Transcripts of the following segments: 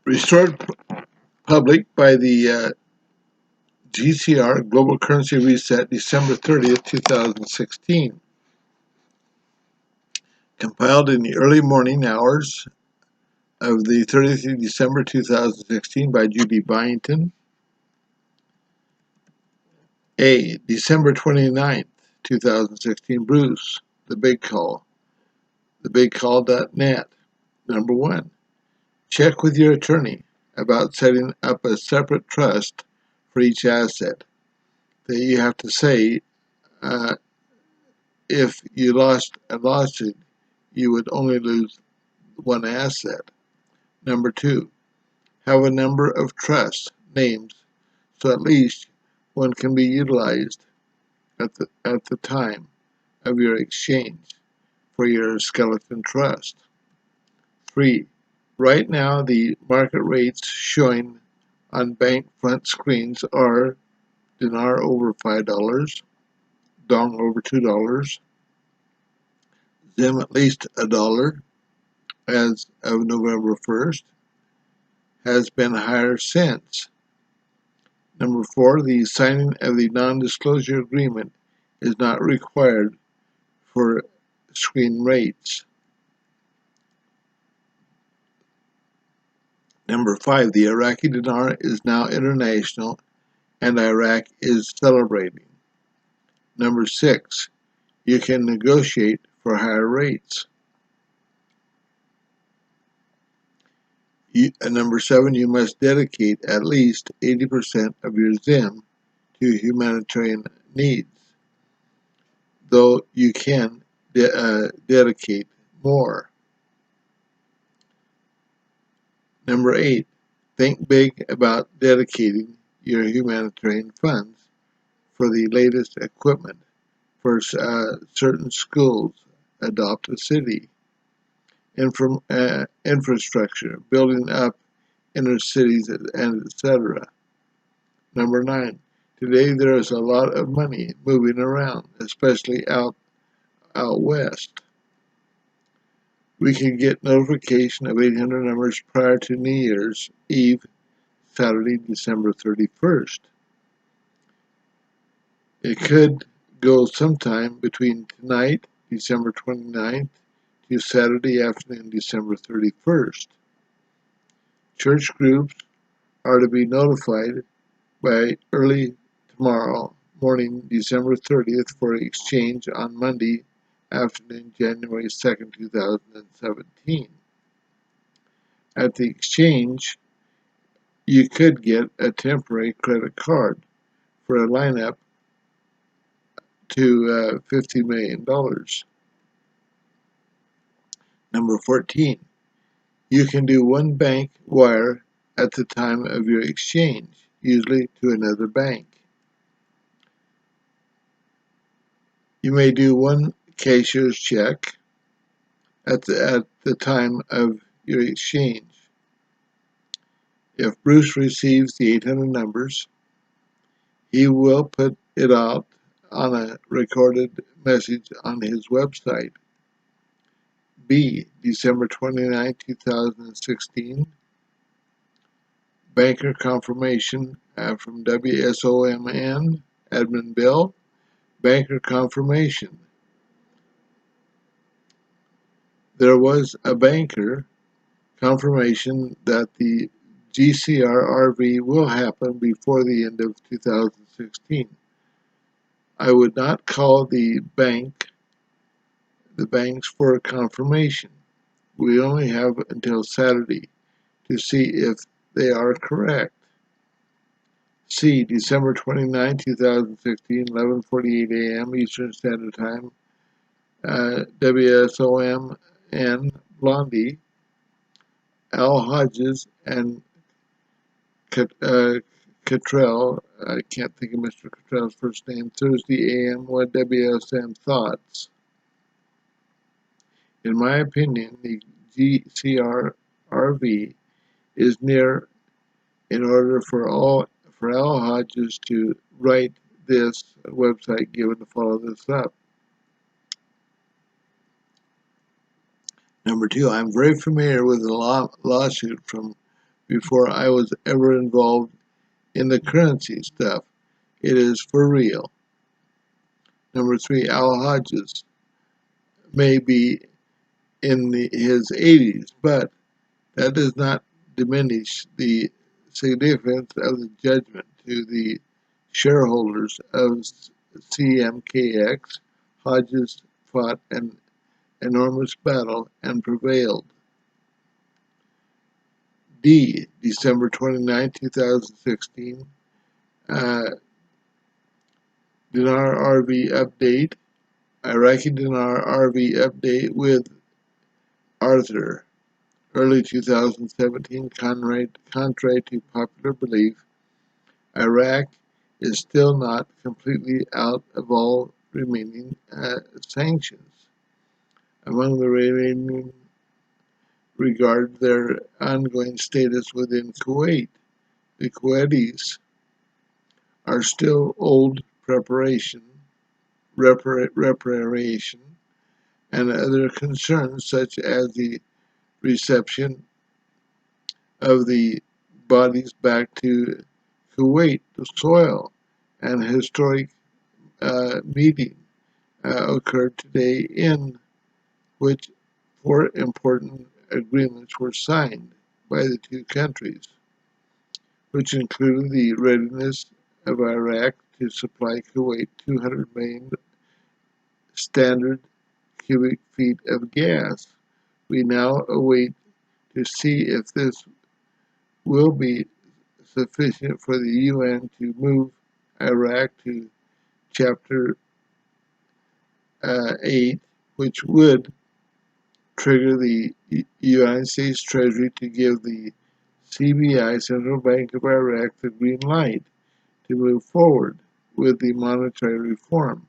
Restored public by the GCR Global Currency Reset, December 30th, 2016. Compiled in the early morning hours of the 30th of December 2016 by Judy Byington. A. December 29th, 2016. Bruce, The Big Call. TheBigCall.net. Number 1. Check with your attorney about setting up a separate trust for each asset. That you have to say if you lost a lawsuit, you would only lose one asset. Number 2. Have a number of trust names so at least one can be utilized at the time of your exchange for your skeleton trust. 3. Right now, the market rates showing on bank front screens are dinar over $5, dong over $2, zim at least $1 as of November 1st, has been higher since. Number 4, the signing of the non-disclosure agreement is not required for screen rates. Number 5, the Iraqi dinar is now international and Iraq is celebrating. Number 6, you can negotiate for higher rates. Number 7, you must dedicate at least 80% of your zim to humanitarian needs, though you can dedicate more. Number 8, think big about dedicating your humanitarian funds for the latest equipment for certain schools, adopt a city, infrastructure, building up inner cities, and etc. Number 9, today there is a lot of money moving around, especially out west. We can get notification of 800 numbers prior to New Year's Eve, Saturday, December 31st. It could go sometime between tonight, December 29th, to Saturday afternoon, December 31st. Church groups are to be notified by early tomorrow morning, December 30th, for exchange on Monday afternoon, January 2nd, 2017. At the exchange, you could get a temporary credit card for a lineup to $50 million. Number 14, you can do one bank wire at the time of your exchange, usually to another bank. You may do one cashier's check at the time of your exchange. If Bruce receives the 800 numbers, he will put it out on a recorded message on his website. B. December 29, 2016. Banker confirmation from WSOMN, Admin Bill. Banker confirmation. There was a banker confirmation that the GCR RV will happen before the end of 2016. I would not call the banks for confirmation. We only have until Saturday to see if they are correct. C. December 29, 2016, 11:48 a.m. Eastern Standard Time. WSOMN, Blondie, Al Hodges, and Cottrell, I can't think of Mr. Cottrell's first name, Thursday a.m. What WSM thoughts? In my opinion, the GCR RV is near in order for Al Hodges to write this website given to follow this up. Number 2, I'm very familiar with the lawsuit from before I was ever involved in the currency stuff. It is for real. Number 3, Al Hodges may be in his 80s, but that does not diminish the significance of the judgment to the shareholders of CMKX. Hodges fought an enormous battle and prevailed. D. December 29, 2016. Dinar RV update. Iraqi dinar RV update with Arthur. Early 2017, contrary to popular belief, Iraq is still not completely out of all remaining sanctions. Among the remaining regard their ongoing status within Kuwait. The Kuwaitis are still owed reparation, and other concerns such as the reception of the bodies back to Kuwait, the soil, and historic meeting occurred today in which 4 important agreements were signed by the two countries, which included the readiness of Iraq to supply Kuwait 200 million standard cubic feet of gas. We now await to see if this will be sufficient for the UN to move Iraq to Chapter 8, which would trigger the United States Treasury to give the CBI, Central Bank of Iraq, the green light to move forward with the monetary reform.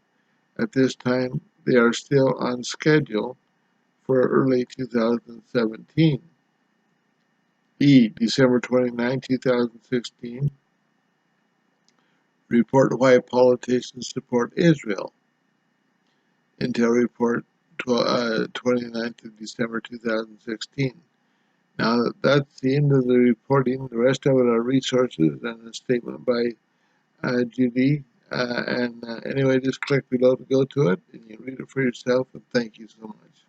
At this time, they are still on schedule for early 2017. E. December 29, 2016. Report why politicians support Israel. Intel report 29th of December 2016. Now that's the end of the reporting. The rest of it are resources and a statement by Judy. Anyway, just click below to go to it and you read it for yourself, and thank you so much.